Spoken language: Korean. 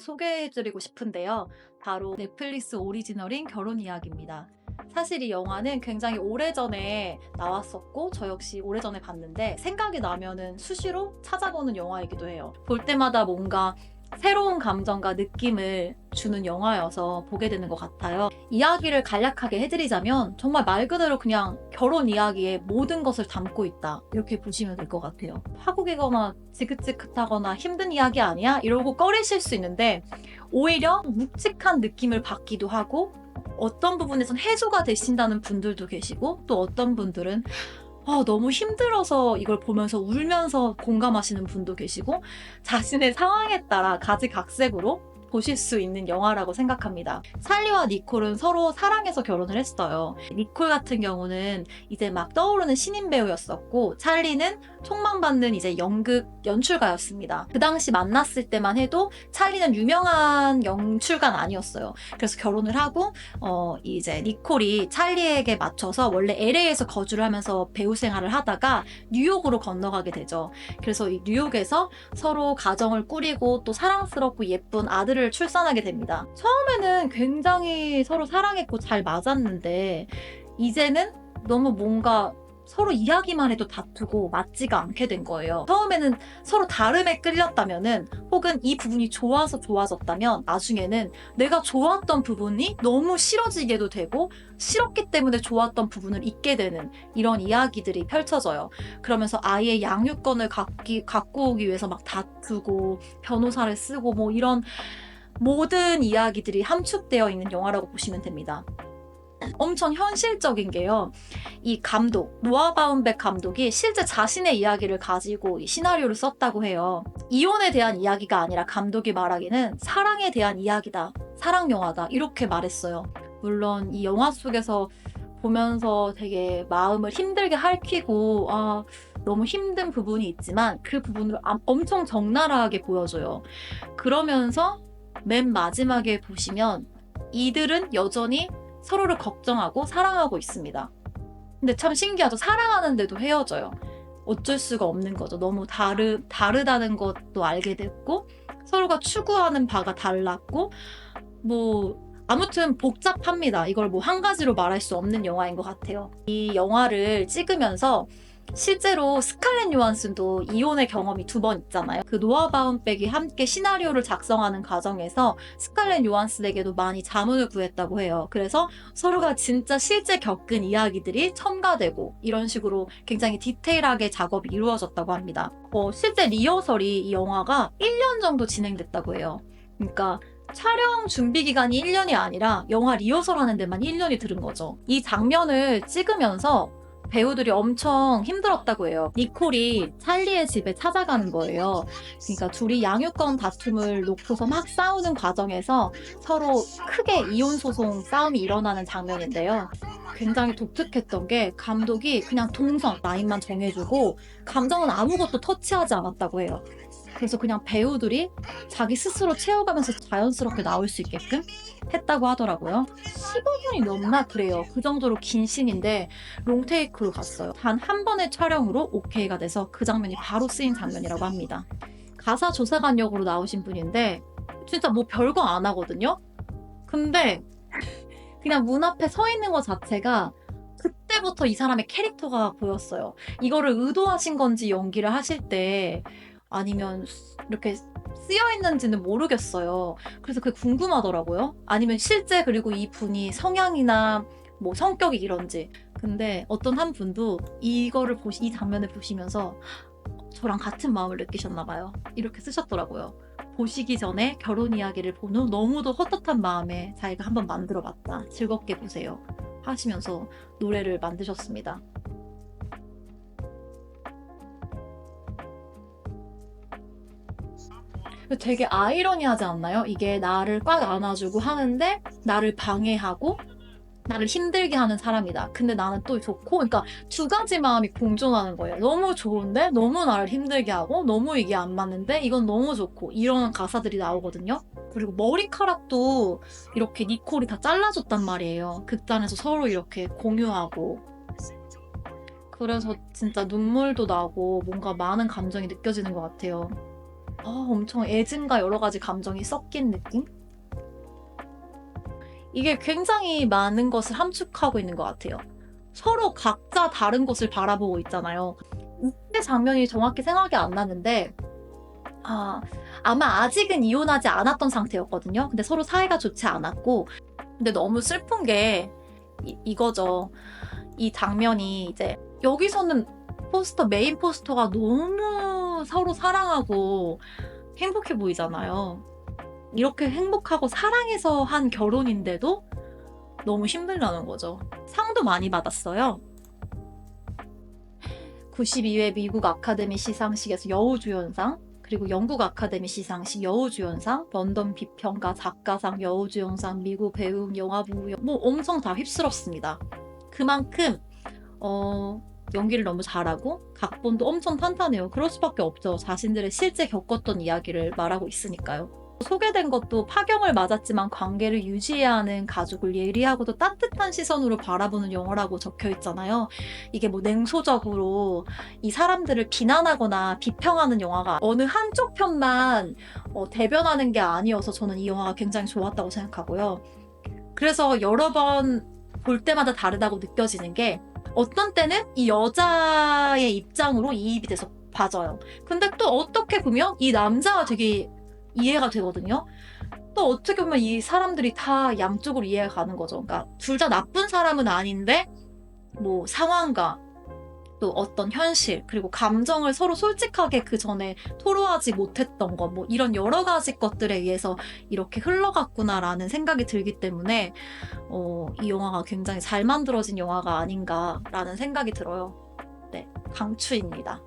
소개해드리고 싶은데요. 바로 넷플릭스 오리지널인 결혼 이야기입니다. 사실 이 영화는 굉장히 오래전에 나왔었고 저 역시 오래전에 봤는데 생각이 나면은 수시로 찾아보는 영화이기도 해요. 볼 때마다 뭔가 새로운 감정과 느낌을 주는 영화여서 보게 되는 것 같아요. 이야기를 간략하게 해드리자면 정말 말 그대로 그냥 결혼 이야기의 모든 것을 담고 있다, 이렇게 보시면 될 것 같아요. 파국이거나 지긋지긋하거나 힘든 이야기 아니야? 이러고 꺼리실 수 있는데 오히려 묵직한 느낌을 받기도 하고, 어떤 부분에선 해소가 되신다는 분들도 계시고, 또 어떤 분들은 너무 힘들어서 이걸 보면서 울면서 공감하시는 분도 계시고, 자신의 상황에 따라 가지각색으로 보실 수 있는 영화라고 생각합니다. 찰리와 니콜은 서로 사랑해서 결혼을 했어요. 니콜 같은 경우는 이제 막 떠오르는 신인 배우였었고, 찰리는 촉망받는 이제 연극 연출가였습니다. 그 당시 만났을 때만 해도 찰리는 유명한 연출가는 아니었어요. 그래서 결혼을 하고 이제 니콜이 찰리에게 맞춰서 원래 LA에서 거주를 하면서 배우 생활을 하다가 뉴욕으로 건너가게 되죠. 그래서 이 뉴욕에서 서로 가정을 꾸리고 또 사랑스럽고 예쁜 아들을 출산하게 됩니다. 처음에는 굉장히 서로 사랑했고 잘 맞았는데 이제는 너무 뭔가 서로 이야기만 해도 다투고 맞지가 않게 된 거예요. 처음에는 서로 다름에 끌렸다면은, 혹은 이 부분이 좋아서 좋아졌다면 나중에는 내가 좋았던 부분이 너무 싫어지게도 되고 싫었기 때문에 좋았던 부분을 잊게 되는 이런 이야기들이 펼쳐져요. 그러면서 아이의 양육권을 갖고 오기 위해서 막 다투고 변호사를 쓰고 뭐 이런 모든 이야기들이 함축되어 있는 영화라고 보시면 됩니다. 엄청 현실적인 게요, 이 감독 노아 바운백 감독이 실제 자신의 이야기를 가지고 이 시나리오를 썼다고 해요. 이혼에 대한 이야기가 아니라 감독이 말하기는 사랑에 대한 이야기다, 사랑 영화다, 이렇게 말했어요. 물론 이 영화 속에서 보면서 되게 마음을 힘들게 핥히고 너무 힘든 부분이 있지만 그 부분을 엄청 적나라하게 보여줘요. 그러면서 맨 마지막에 보시면 이들은 여전히 서로를 걱정하고 사랑하고 있습니다. 근데 참 신기하죠. 사랑하는데도 헤어져요. 어쩔 수가 없는 거죠. 너무 다르다는 것도 알게 됐고, 서로가 추구하는 바가 달랐고, 아무튼 복잡합니다. 이걸 한 가지로 말할 수 없는 영화인 것 같아요. 이 영화를 찍으면서 실제로 스칼렛 요한슨도 이혼의 경험이 2번 있잖아요. 그 노아 바운백이 함께 시나리오를 작성하는 과정에서 스칼렛 요한슨에게도 많이 자문을 구했다고 해요. 그래서 서로가 진짜 실제 겪은 이야기들이 첨가되고 이런 식으로 굉장히 디테일하게 작업이 이루어졌다고 합니다. 실제 리허설이 이 영화가 1년 정도 진행됐다고 해요. 그러니까 촬영 준비 기간이 1년이 아니라 영화 리허설 하는 데만 1년이 들은 거죠. 이 장면을 찍으면서 배우들이 엄청 힘들었다고 해요. 니콜이 찰리의 집에 찾아가는 거예요. 그러니까 둘이 양육권 다툼을 놓고서 막 싸우는 과정에서 서로 크게 이혼 소송 싸움이 일어나는 장면인데요. 굉장히 독특했던 게 감독이 그냥 동선 라인만 정해주고 감정은 아무것도 터치하지 않았다고 해요. 그래서 그냥 배우들이 자기 스스로 채워가면서 자연스럽게 나올 수 있게끔 했다고 하더라고요. 15분이 넘나 그래요. 그 정도로 긴 씬인데 롱테이크로 갔어요. 단 한 번의 촬영으로 오케이가 돼서 그 장면이 바로 쓰인 장면이라고 합니다. 가사 조사관 역으로 나오신 분인데 진짜 별거 안 하거든요. 근데 그냥 문 앞에 서 있는 것 자체가 그때부터 이 사람의 캐릭터가 보였어요. 이거를 의도하신 건지 연기를 하실 때, 아니면 이렇게 쓰여 있는지는 모르겠어요. 그래서 그게 궁금하더라고요. 아니면 실제 그리고 이 분이 성향이나 성격이 이런지. 근데 어떤 한 분도 이 장면을 보시면서 저랑 같은 마음을 느끼셨나 봐요. 이렇게 쓰셨더라고요. 보시기 전에 결혼 이야기를 본 후 너무도 헛헛한 마음에 자기가 한번 만들어봤다, 즐겁게 보세요 하시면서 노래를 만드셨습니다. 되게 아이러니하지 않나요? 이게 나를 꽉 안아주고 하는데 나를 방해하고 나를 힘들게 하는 사람이다. 근데 나는 또 좋고, 그러니까 두 가지 마음이 공존하는 거예요. 너무 좋은데 너무 나를 힘들게 하고, 너무 이게 안 맞는데 이건 너무 좋고, 이런 가사들이 나오거든요. 그리고 머리카락도 이렇게 니콜이 다 잘라줬단 말이에요. 극단에서 서로 이렇게 공유하고. 그래서 진짜 눈물도 나고 뭔가 많은 감정이 느껴지는 것 같아요. 엄청 애증과 여러 가지 감정이 섞인 느낌? 이게 굉장히 많은 것을 함축하고 있는 것 같아요. 서로 각자 다른 곳을 바라보고 있잖아요. 이때 장면이 정확히 생각이 안 나는데, 아마 아직은 이혼하지 않았던 상태였거든요. 근데 서로 사이가 좋지 않았고, 근데 너무 슬픈 게 이거죠. 이 장면이 이제 여기서는 메인 포스터가 너무 서로 사랑하고 행복해 보이잖아요. 이렇게 행복하고 사랑해서 한 결혼인데도 너무 힘들다는 거죠. 상도 많이 받았어요. 92회 미국 아카데미 시상식에서 여우주연상, 그리고 영국 아카데미 시상식 여우주연상, 런던 비평가 작가상 여우주연상, 미국 배우 영화부 뭐 엄청 다 휩쓸었습니다. 그만큼 연기를 너무 잘하고 각본도 엄청 탄탄해요. 그럴 수밖에 없죠. 자신들의 실제 겪었던 이야기를 말하고 있으니까요. 소개된 것도 파경을 맞았지만 관계를 유지해야 하는 가족을 예리하고도 따뜻한 시선으로 바라보는 영화라고 적혀 있잖아요. 이게 뭐 냉소적으로 이 사람들을 비난하거나 비평하는 영화가 어느 한쪽 편만 대변하는 게 아니어서 저는 이 영화가 굉장히 좋았다고 생각하고요. 그래서 여러 번 볼 때마다 다르다고 느껴지는 게 어떤 때는 이 여자의 입장으로 이입이 돼서 봐져요. 근데 또 어떻게 보면 이 남자가 되게 이해가 되거든요. 또 어떻게 보면 이 사람들이 다 양쪽으로 이해가 가는 거죠. 그러니까 둘 다 나쁜 사람은 아닌데 뭐 상황과 또 어떤 현실 그리고 감정을 서로 솔직하게 그 전에 토로하지 못했던 것 뭐 이런 여러 가지 것들에 의해서 이렇게 흘러갔구나라는 생각이 들기 때문에 이 영화가 굉장히 잘 만들어진 영화가 아닌가라는 생각이 들어요. 네, 강추입니다.